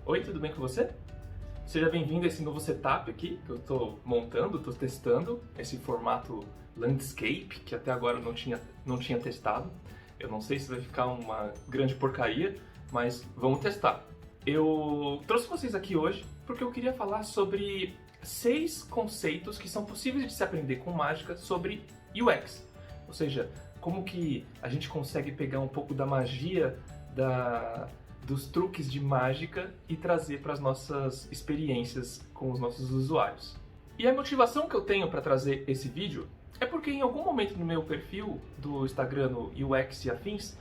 Oi, tudo bem com você? Seja bem-vindo a esse novo setup aqui que eu estou montando, estou testando esse formato landscape que até agora eu não tinha testado. Eu não sei se vai ficar uma grande porcaria, mas vamos testar. Eu trouxe vocês aqui hoje porque eu queria falar sobre 6 conceitos que são possíveis de se aprender com mágica sobre UX. Ou seja, como que a gente consegue pegar um pouco da magia dos truques de mágica e trazer para as nossas experiências com os nossos usuários. E a motivação que eu tenho para trazer esse vídeo é porque em algum momento no meu perfil do Instagram, no UX e Afins,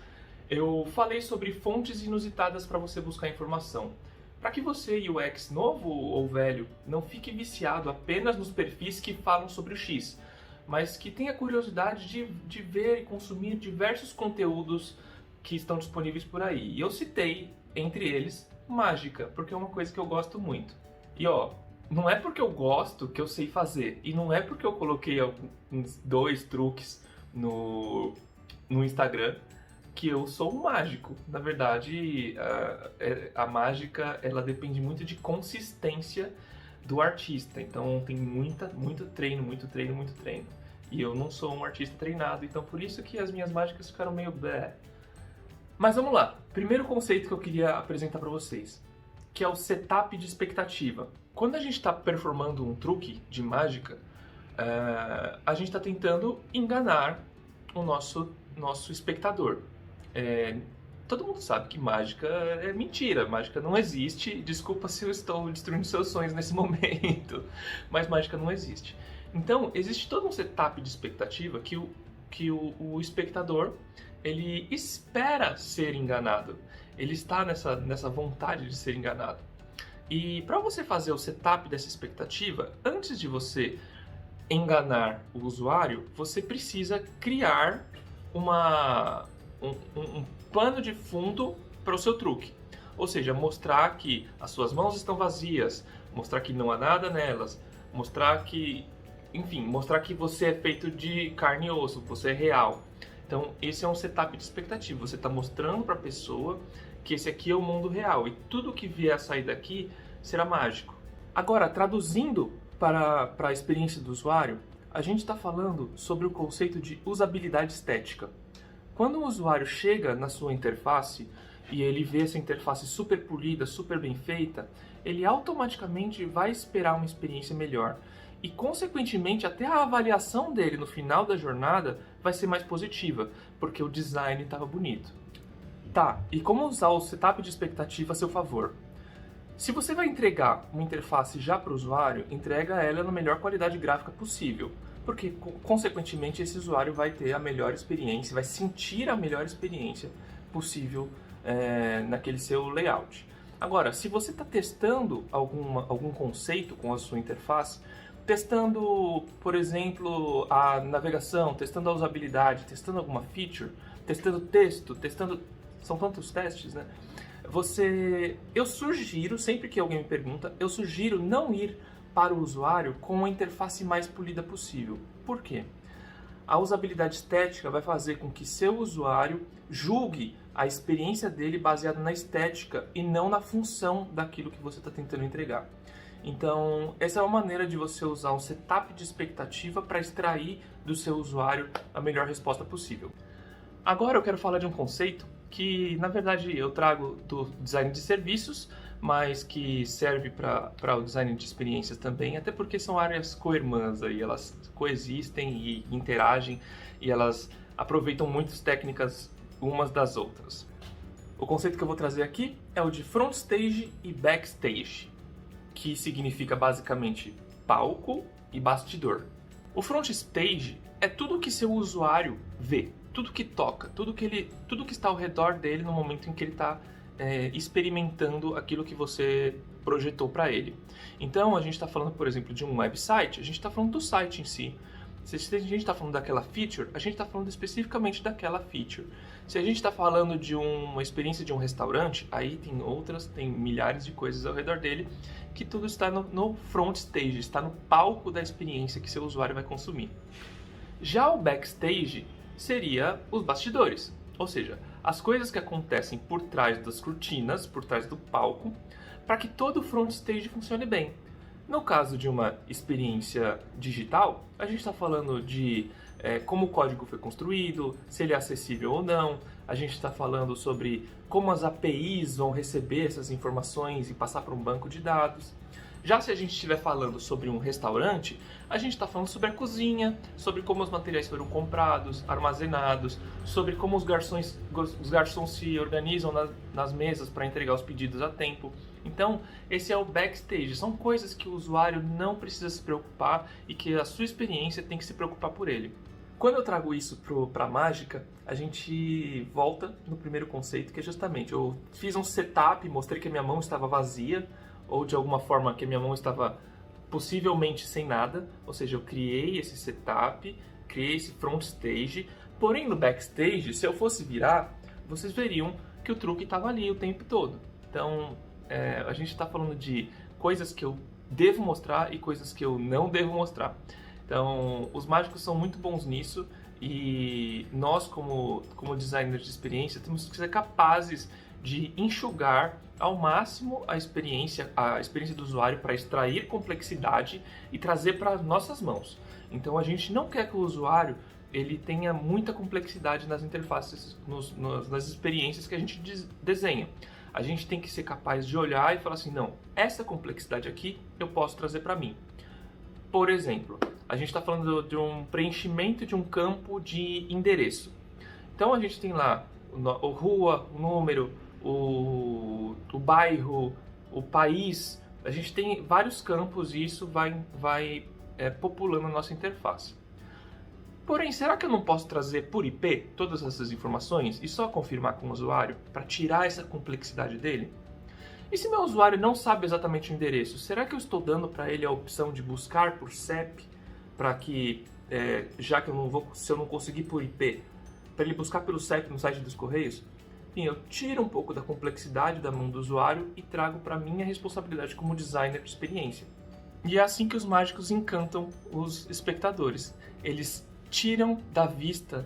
eu falei sobre fontes inusitadas para você buscar informação. Para que você, UX novo ou velho, não fique viciado apenas nos perfis que falam sobre o X, mas que tenha curiosidade de ver e consumir diversos conteúdos que estão disponíveis por aí. E eu citei, entre eles, mágica, porque é uma coisa que eu gosto muito. E não é porque eu gosto que eu sei fazer, e não é porque eu coloquei uns 2 truques no Instagram que eu sou um mágico. Na verdade, a mágica ela depende muito de consistência do artista. Então tem muito treino. E eu não sou um artista treinado, então por isso que as minhas mágicas ficaram meio blé. Mas vamos lá. Primeiro conceito que eu queria apresentar para vocês, que é o setup de expectativa. Quando a gente está performando um truque de mágica, a gente está tentando enganar o nosso espectador. Todo mundo sabe que mágica é mentira, mágica não existe. Desculpa se eu estou destruindo seus sonhos nesse momento, mas mágica não existe. Então, existe todo um setup de expectativa que o espectador ele espera ser enganado. Ele está nessa vontade de ser enganado. E para você fazer o setup dessa expectativa, antes de você enganar o usuário, você precisa criar um pano de fundo para o seu truque. Ou seja, mostrar que as suas mãos estão vazias, mostrar que não há nada nelas, mostrar que você é feito de carne e osso, você é real. Então, esse é um setup de expectativa. Você está mostrando para a pessoa que esse aqui é o mundo real e tudo que vier a sair daqui será mágico. Agora, traduzindo para a experiência do usuário, a gente está falando sobre o conceito de usabilidade estética. Quando um usuário chega na sua interface e ele vê essa interface super polida, super bem feita, ele automaticamente vai esperar uma experiência melhor. E, consequentemente, até a avaliação dele no final da jornada vai ser mais positiva, porque o design estava bonito. Tá, e como usar o setup de expectativa a seu favor? Se você vai entregar uma interface já para o usuário, entrega ela na melhor qualidade gráfica possível, porque, consequentemente, esse usuário vai ter a melhor experiência, vai sentir a melhor experiência possível naquele seu layout. Agora, se você está testando algum conceito com a sua interface, testando, por exemplo, a navegação, testando a usabilidade, testando alguma feature, testando texto, são tantos testes, né? Eu sugiro, sempre que alguém me pergunta, eu sugiro não ir para o usuário com a interface mais polida possível. Por quê? A usabilidade estética vai fazer com que seu usuário julgue a experiência dele baseada na estética e não na função daquilo que você está tentando entregar. Então, essa é uma maneira de você usar um setup de expectativa para extrair do seu usuário a melhor resposta possível. Agora eu quero falar de um conceito que, na verdade, eu trago do design de serviços, mas que serve para o design de experiências também, até porque são áreas co-irmãs aí, elas coexistem e interagem e elas aproveitam muitas técnicas umas das outras. O conceito que eu vou trazer aqui é o de front stage e backstage, que significa basicamente palco e bastidor. O front stage é tudo que seu usuário vê, tudo que toca, tudo que está ao redor dele no momento em que ele está experimentando aquilo que você projetou para ele. Então, a gente está falando, por exemplo, de um website, a gente está falando do site em si. Se a gente está falando daquela feature, a gente está falando especificamente daquela feature. Se a gente está falando de uma experiência de um restaurante, aí tem milhares de coisas ao redor dele, que tudo está no front stage, está no palco da experiência que seu usuário vai consumir. Já o backstage seria os bastidores, ou seja, as coisas que acontecem por trás das cortinas, por trás do palco, para que todo o front stage funcione bem. No caso de uma experiência digital, a gente está falando de como o código foi construído, se ele é acessível ou não, a gente está falando sobre como as APIs vão receber essas informações e passar para um banco de dados. Já se a gente estiver falando sobre um restaurante, a gente está falando sobre a cozinha, sobre como os materiais foram comprados, armazenados, sobre como os garçons se organizam nas mesas para entregar os pedidos a tempo. Então, esse é o backstage. São coisas que o usuário não precisa se preocupar e que a sua experiência tem que se preocupar por ele. Quando eu trago isso para a mágica, a gente volta no primeiro conceito, que é justamente, eu fiz um setup, mostrei que a minha mão estava vazia, ou de alguma forma que a minha mão estava possivelmente sem nada, ou seja, eu criei esse setup, criei esse front stage, porém no backstage, se eu fosse virar, vocês veriam que o truque estava ali o tempo todo. Então, a gente está falando de coisas que eu devo mostrar e coisas que eu não devo mostrar. Então, os mágicos são muito bons nisso e nós, como designers de experiência, temos que ser capazes de enxugar ao máximo a experiência do usuário para extrair complexidade e trazer para nossas mãos. Então, a gente não quer que o usuário ele tenha muita complexidade nas interfaces, nas experiências que a gente desenha. A gente tem que ser capaz de olhar e falar assim, não, essa complexidade aqui eu posso trazer para mim. Por exemplo, a gente está falando de um preenchimento de um campo de endereço. Então a gente tem lá a rua, o número, o bairro, o país. A gente tem vários campos e isso vai populando a nossa interface. Porém, será que eu não posso trazer por IP todas essas informações e só confirmar com o usuário para tirar essa complexidade dele? E se meu usuário não sabe exatamente o endereço, será que eu estou dando para ele a opção de buscar por CEP, para que, já que se eu não conseguir por IP, para ele buscar pelo CEP no site dos Correios? Enfim, eu tiro um pouco da complexidade da mão do usuário e trago para minha responsabilidade como designer de experiência. E é assim que os mágicos encantam os espectadores. Eles tiram da vista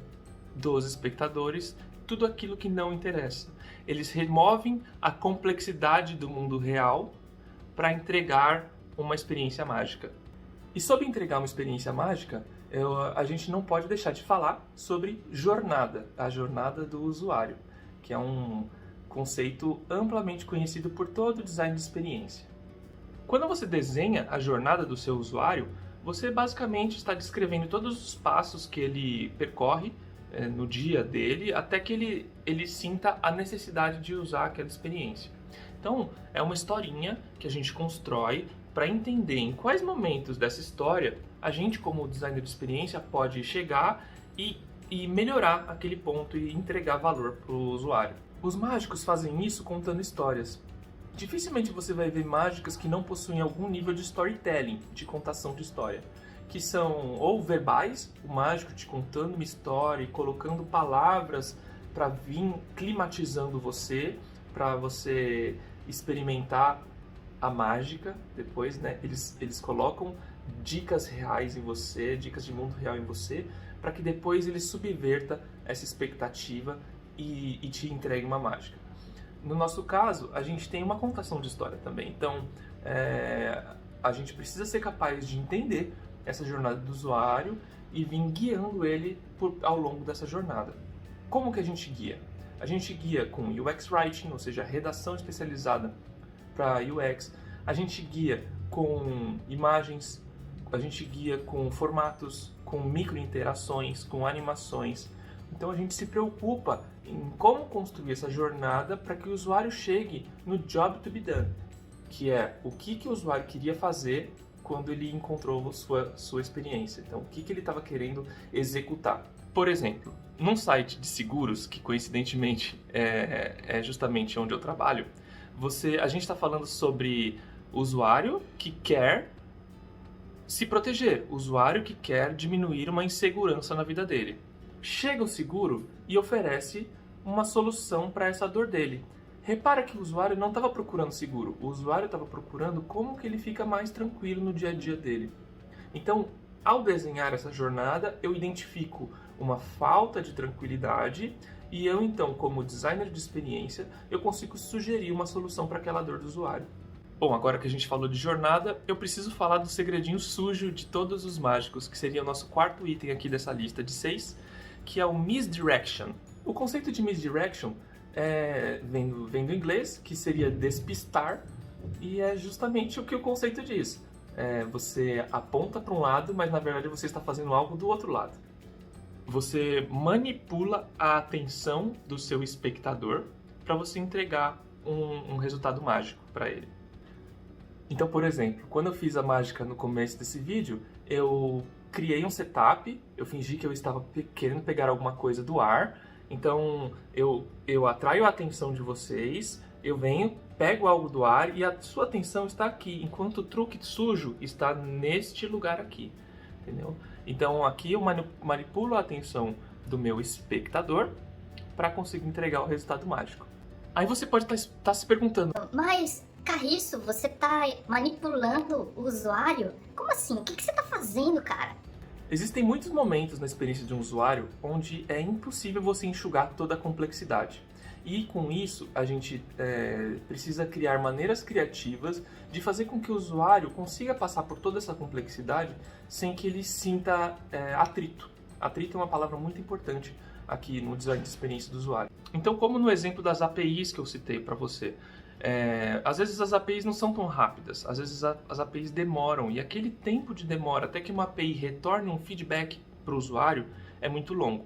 dos espectadores tudo aquilo que não interessa. Eles removem a complexidade do mundo real para entregar uma experiência mágica. E sobre entregar uma experiência mágica, a gente não pode deixar de falar sobre jornada, a jornada do usuário, que é um conceito amplamente conhecido por todo design de experiência. Quando você desenha a jornada do seu usuário, você basicamente está descrevendo todos os passos que ele percorre no dia dele, até que ele sinta a necessidade de usar aquela experiência. Então, é uma historinha que a gente constrói para entender em quais momentos dessa história a gente, como designer de experiência, pode chegar e melhorar aquele ponto e entregar valor para o usuário. Os mágicos fazem isso contando histórias. Dificilmente você vai ver mágicas que não possuem algum nível de storytelling, de contação de história, que são ou verbais, o mágico te contando uma história e colocando palavras para vir climatizando você, para você experimentar a mágica depois, né? Eles colocam dicas reais em você, dicas de mundo real em você, para que depois ele subverta essa expectativa e te entregue uma mágica. No nosso caso, a gente tem uma contação de história também. Então, a gente precisa ser capaz de entender essa jornada do usuário e vir guiando ele ao longo dessa jornada. Como que a gente guia? A gente guia com UX Writing, ou seja, redação especializada para UX. A gente guia com imagens, a gente guia com formatos, com micro-interações, com animações. Então a gente se preocupa em como construir essa jornada para que o usuário chegue no job to be done, que é o que o usuário queria fazer quando ele encontrou sua experiência. Então, o que ele estava querendo executar. Por exemplo, num site de seguros, que coincidentemente é justamente onde eu trabalho, a gente está falando sobre usuário que quer se proteger, usuário que quer diminuir uma insegurança na vida dele. Chega o seguro e oferece uma solução para essa dor dele. Repara que o usuário não estava procurando seguro, o usuário estava procurando como que ele fica mais tranquilo no dia a dia dele. Então, ao desenhar essa jornada, eu identifico uma falta de tranquilidade e eu então, como designer de experiência, eu consigo sugerir uma solução para aquela dor do usuário. Bom, agora que a gente falou de jornada, eu preciso falar do segredinho sujo de todos os mágicos, que seria o nosso quarto item aqui dessa lista de 6, que é o misdirection. O conceito de misdirection vem do inglês, que seria despistar, e é justamente o que o conceito diz. Você aponta para um lado, mas na verdade você está fazendo algo do outro lado. Você manipula a atenção do seu espectador para você entregar um resultado mágico para ele. Então, por exemplo, quando eu fiz a mágica no começo desse vídeo, eu criei um setup, eu fingi que eu estava querendo pegar alguma coisa do ar, então eu atraio a atenção de vocês, eu venho, pego algo do ar e a sua atenção está aqui, enquanto o truque sujo está neste lugar aqui, entendeu? Então aqui eu manipulo a atenção do meu espectador para conseguir entregar o resultado mágico. Aí você pode estar se perguntando: mas, Carriço, você tá manipulando o usuário? Como assim? O que você tá fazendo, cara? existem muitos momentos na experiência de um usuário onde é impossível você enxugar toda a complexidade. E com isso, a gente precisa criar maneiras criativas de fazer com que o usuário consiga passar por toda essa complexidade sem que ele sinta atrito. Atrito é uma palavra muito importante aqui no design de experiência do usuário. Então, como no exemplo das APIs que eu citei para você, às vezes as APIs não são tão rápidas, às vezes as APIs demoram, e aquele tempo de demora até que uma API retorne um feedback para o usuário é muito longo.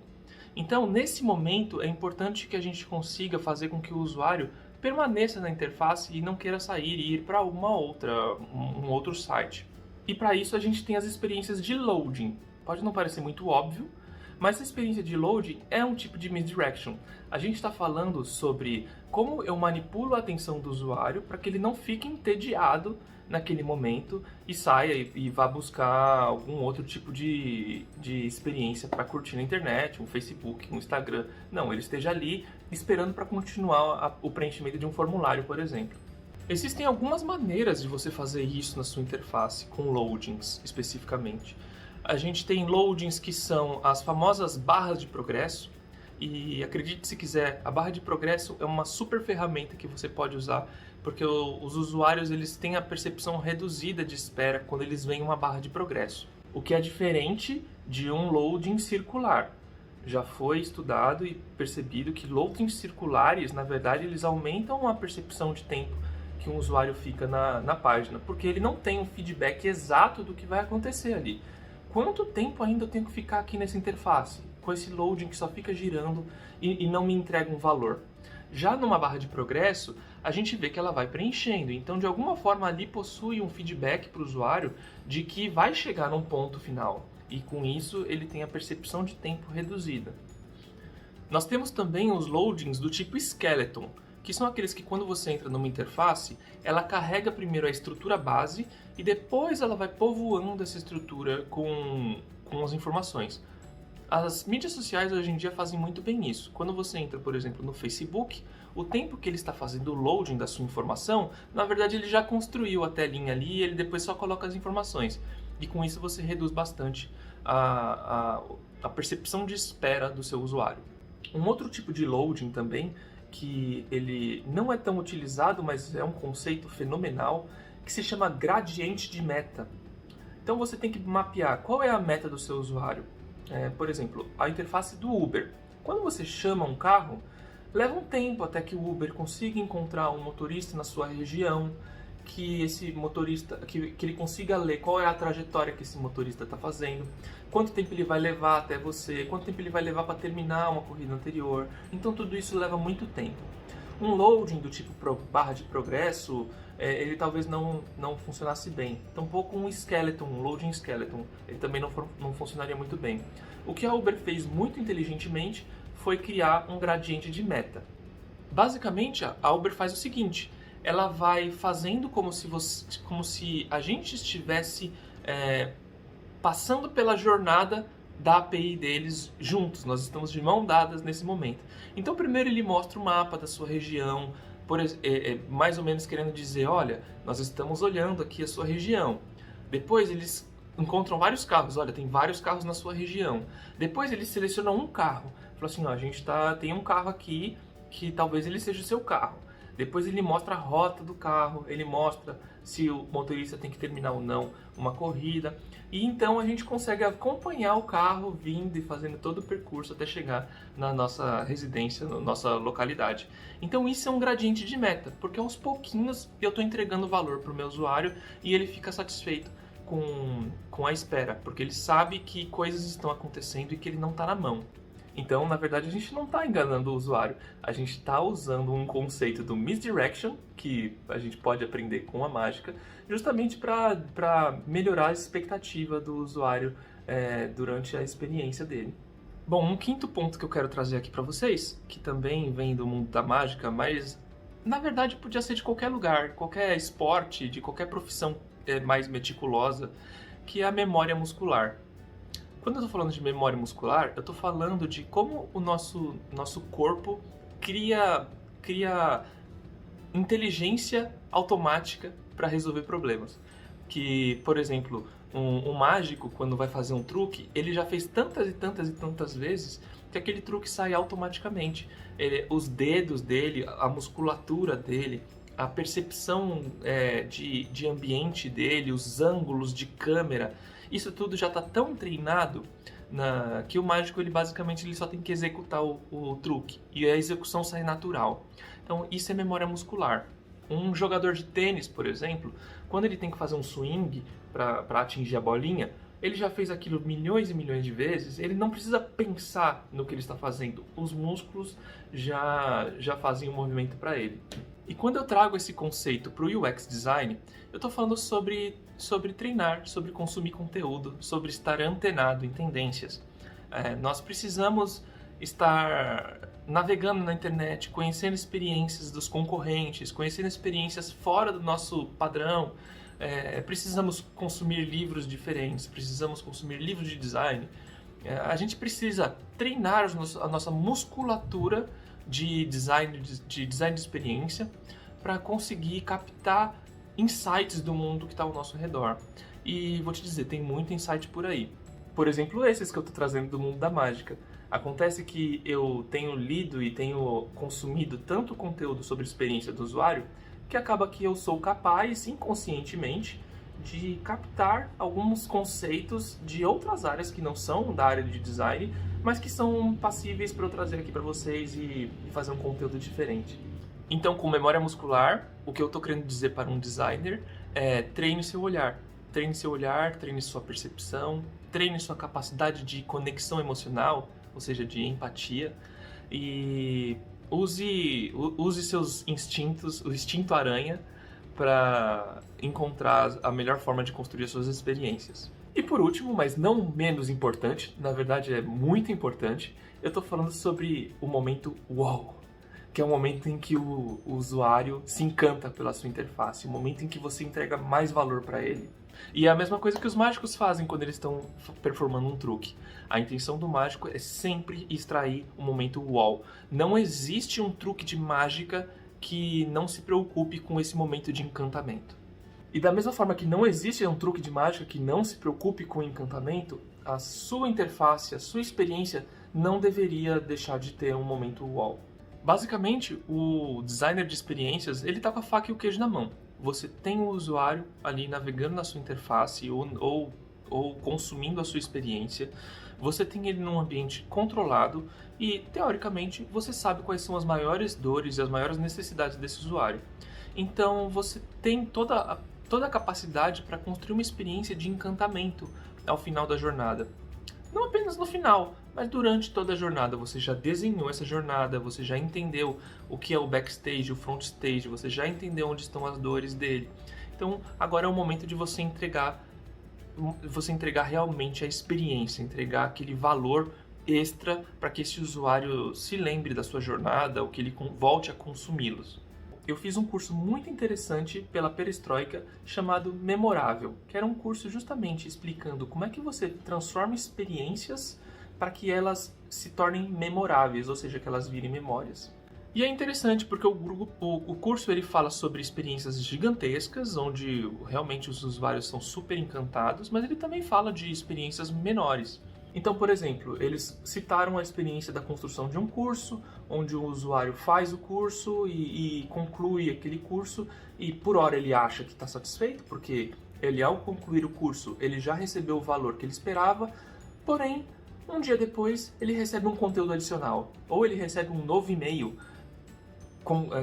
Então, nesse momento, é importante que a gente consiga fazer com que o usuário permaneça na interface e não queira sair e ir para um outro site. E para isso a gente tem as experiências de loading. Pode não parecer muito óbvio, mas a experiência de loading é um tipo de misdirection. A gente está falando sobre como eu manipulo a atenção do usuário para que ele não fique entediado naquele momento e saia e vá buscar algum outro tipo de experiência para curtir na internet, um Facebook, um Instagram. Não, ele esteja ali esperando para continuar o preenchimento de um formulário, por exemplo. Existem algumas maneiras de você fazer isso na sua interface, com loadings especificamente. A gente tem loadings que são as famosas barras de progresso, e acredite se quiser, a barra de progresso é uma super ferramenta que você pode usar, porque os usuários eles têm a percepção reduzida de espera quando eles veem uma barra de progresso, o que é diferente de um loading circular. Já foi estudado e percebido que loadings circulares, na verdade, eles aumentam a percepção de tempo que um usuário fica na página, porque ele não tem um feedback exato do que vai acontecer ali. Quanto tempo ainda eu tenho que ficar aqui nessa interface, com esse loading que só fica girando e não me entrega um valor? Já numa barra de progresso, a gente vê que ela vai preenchendo, então de alguma forma ali possui um feedback para o usuário de que vai chegar num ponto final, e com isso ele tem a percepção de tempo reduzida. Nós temos também os loadings do tipo skeleton, que são aqueles que quando você entra numa interface, ela carrega primeiro a estrutura base e depois ela vai povoando essa estrutura com as informações. As mídias sociais hoje em dia fazem muito bem isso. Quando você entra, por exemplo, no Facebook, o tempo que ele está fazendo o loading da sua informação, na verdade ele já construiu a telinha ali e ele depois só coloca as informações. E com isso você reduz bastante a percepção de espera do seu usuário. Um outro tipo de loading também, que ele não é tão utilizado, mas é um conceito fenomenal, que se chama gradiente de meta. Então você tem que mapear qual é a meta do seu usuário. Por exemplo, a interface do Uber. Quando você chama um carro, leva um tempo até que o Uber consiga encontrar um motorista na sua região, que esse motorista, que ele consiga ler qual é a trajetória que esse motorista está fazendo, quanto tempo ele vai levar até você, quanto tempo ele vai levar para terminar uma corrida anterior. Então tudo isso leva muito tempo. Um loading do tipo barra de progresso, ele talvez não funcionasse bem. Tampouco um skeleton, um loading skeleton, ele também não funcionaria muito bem. O que a Uber fez muito inteligentemente foi criar um gradiente de meta. Basicamente, a Uber faz o seguinte: ela vai fazendo como se a gente estivesse passando pela jornada da API deles juntos. Nós estamos de mão dadas nesse momento. Então, primeiro ele mostra o mapa da sua região, mais ou menos querendo dizer, olha, nós estamos olhando aqui a sua região. Depois eles encontram vários carros, olha, tem vários carros na sua região. Depois eles selecionam um carro, Falou assim, ó, tem um carro aqui que talvez ele seja o seu carro. Depois ele mostra a rota do carro, ele mostra se o motorista tem que terminar ou não uma corrida. E então a gente consegue acompanhar o carro vindo e fazendo todo o percurso até chegar na nossa residência, na nossa localidade. Então isso é um gradiente de meta, porque aos pouquinhos eu estou entregando valor para o meu usuário e ele fica satisfeito com a espera, porque ele sabe que coisas estão acontecendo e que ele não está na mão. Então, na verdade, a gente não está enganando o usuário, a gente está usando um conceito do misdirection, que a gente pode aprender com a mágica, justamente para melhorar a expectativa do usuário durante a experiência dele. Bom, um quinto ponto que eu quero trazer aqui para vocês, que também vem do mundo da mágica, mas na verdade podia ser de qualquer lugar, qualquer esporte, de qualquer profissão mais meticulosa, que é a memória muscular. Quando eu estou falando de memória muscular, eu estou falando de como o nosso corpo cria inteligência automática para resolver problemas. Que, por exemplo, um mágico, quando vai fazer um truque, ele já fez tantas e tantas e tantas vezes que aquele truque sai automaticamente. Os dedos dele, a musculatura dele, a percepção de ambiente dele, os ângulos de câmera, isso tudo já está tão treinado que o mágico ele só tem que executar o truque e a execução sai natural. Então isso é memória muscular. Um jogador de tênis, por exemplo, quando ele tem que fazer um swing para atingir a bolinha, ele já fez aquilo milhões e milhões de vezes, ele não precisa pensar no que ele está fazendo, os músculos já fazem o movimento para ele. E quando eu trago esse conceito para o UX Design, eu estou falando sobre treinar, sobre consumir conteúdo, sobre estar antenado em tendências. Nós precisamos estar navegando na internet, conhecendo experiências dos concorrentes, conhecendo experiências fora do nosso padrão. Precisamos consumir livros diferentes, precisamos consumir livros de design. A gente precisa treinar a nossa musculatura de design de experiência para conseguir captar insights do mundo que está ao nosso redor. E vou te dizer, tem muito insight por aí. Por exemplo, esses que eu estou trazendo do mundo da mágica. Acontece que eu tenho lido e tenho consumido tanto conteúdo sobre a experiência do usuário que acaba que eu sou capaz, inconscientemente, de captar alguns conceitos de outras áreas que não são da área de design, mas que são passíveis para eu trazer aqui para vocês e fazer um conteúdo diferente. Então, com memória muscular, o que eu estou querendo dizer para um designer é treine seu olhar. Treine seu olhar, treine sua percepção, treine sua capacidade de conexão emocional, ou seja, de empatia, e use seus instintos, o instinto aranha, para encontrar a melhor forma de construir as suas experiências. E por último, mas não menos importante, na verdade é muito importante, eu estou falando sobre o momento wow, que é o momento em que o usuário se encanta pela sua interface, o momento em que você entrega mais valor para ele. E é a mesma coisa que os mágicos fazem quando eles estão performando um truque. A intenção do mágico é sempre extrair o momento wow. Não existe um truque de mágica que não se preocupe com esse momento de encantamento. E da mesma forma que não existe um truque de mágica que não se preocupe com o encantamento, a sua interface, a sua experiência não deveria deixar de ter um momento wow. Basicamente, o designer de experiências, ele tá com a faca e o queijo na mão. Você tem o usuário ali navegando na sua interface ou consumindo a sua experiência. Você tem ele num ambiente controlado e, teoricamente, você sabe quais são as maiores dores e as maiores necessidades desse usuário. Então, você tem toda a capacidade para construir uma experiência de encantamento ao final da jornada. Não apenas no final, mas durante toda a jornada. Você já desenhou essa jornada, você já entendeu o que é o backstage, o frontstage, você já entendeu onde estão as dores dele. Então, agora é o momento de você entregar realmente a experiência, entregar aquele valor extra para que esse usuário se lembre da sua jornada ou que ele volte a consumi-los. Eu fiz um curso muito interessante pela Perestroika chamado Memorável, que era um curso justamente explicando como é que você transforma experiências para que elas se tornem memoráveis, ou seja, que elas virem memórias. E é interessante porque o curso ele fala sobre experiências gigantescas, onde realmente os usuários são super encantados, mas ele também fala de experiências menores. Então, por exemplo, eles citaram a experiência da construção de um curso, onde o usuário faz o curso e conclui aquele curso, e por hora ele acha que está satisfeito, porque ele, ao concluir o curso, ele já recebeu o valor que ele esperava, porém, um dia depois, ele recebe um conteúdo adicional, ou ele recebe um novo e-mail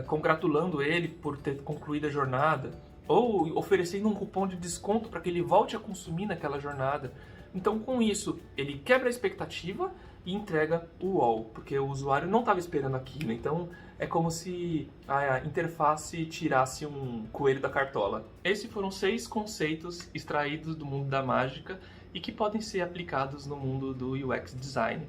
congratulando ele por ter concluído a jornada, ou oferecendo um cupom de desconto para que ele volte a consumir naquela jornada. Então, com isso, ele quebra a expectativa e entrega o UOL, porque o usuário não estava esperando aquilo. Então, é como se a interface tirasse um coelho da cartola. Esses foram 6 conceitos extraídos do mundo da mágica e que podem ser aplicados no mundo do UX Design.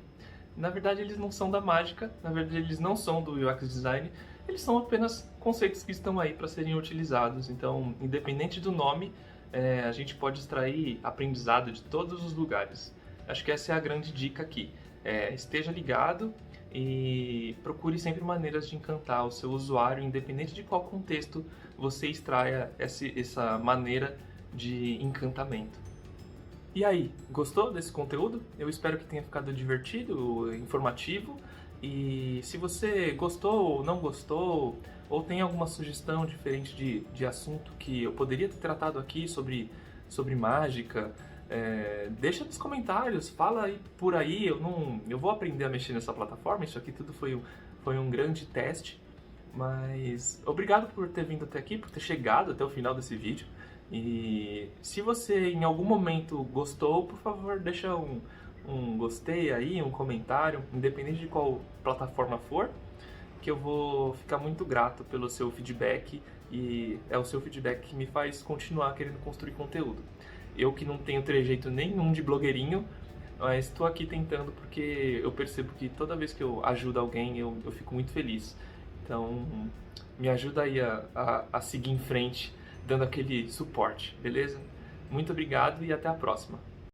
Na verdade, eles não são da mágica, na verdade, eles não são do UX Design, eles são apenas conceitos que estão aí para serem utilizados. Então, independente do nome, a gente pode extrair aprendizado de todos os lugares. Acho que essa é a grande dica aqui. Esteja ligado e procure sempre maneiras de encantar o seu usuário, independente de qual contexto você extraia essa maneira de encantamento. E aí, gostou desse conteúdo? Eu espero que tenha ficado divertido, informativo. E se você gostou ou não gostou, ou tem alguma sugestão diferente de assunto que eu poderia ter tratado aqui sobre mágica, deixa nos comentários, fala aí por aí. Eu vou aprender a mexer nessa plataforma, isso aqui tudo foi um grande teste. Mas obrigado por ter vindo até aqui, por ter chegado até o final desse vídeo. E se você em algum momento gostou, por favor, deixa um gostei aí, um comentário, independente de qual plataforma for, que eu vou ficar muito grato pelo seu feedback, e é o seu feedback que me faz continuar querendo construir conteúdo. Eu que não tenho trejeito nenhum de blogueirinho, mas estou aqui tentando porque eu percebo que toda vez que eu ajudo alguém eu fico muito feliz. Então me ajuda aí a seguir em frente, dando aquele suporte, beleza? Muito obrigado e até a próxima.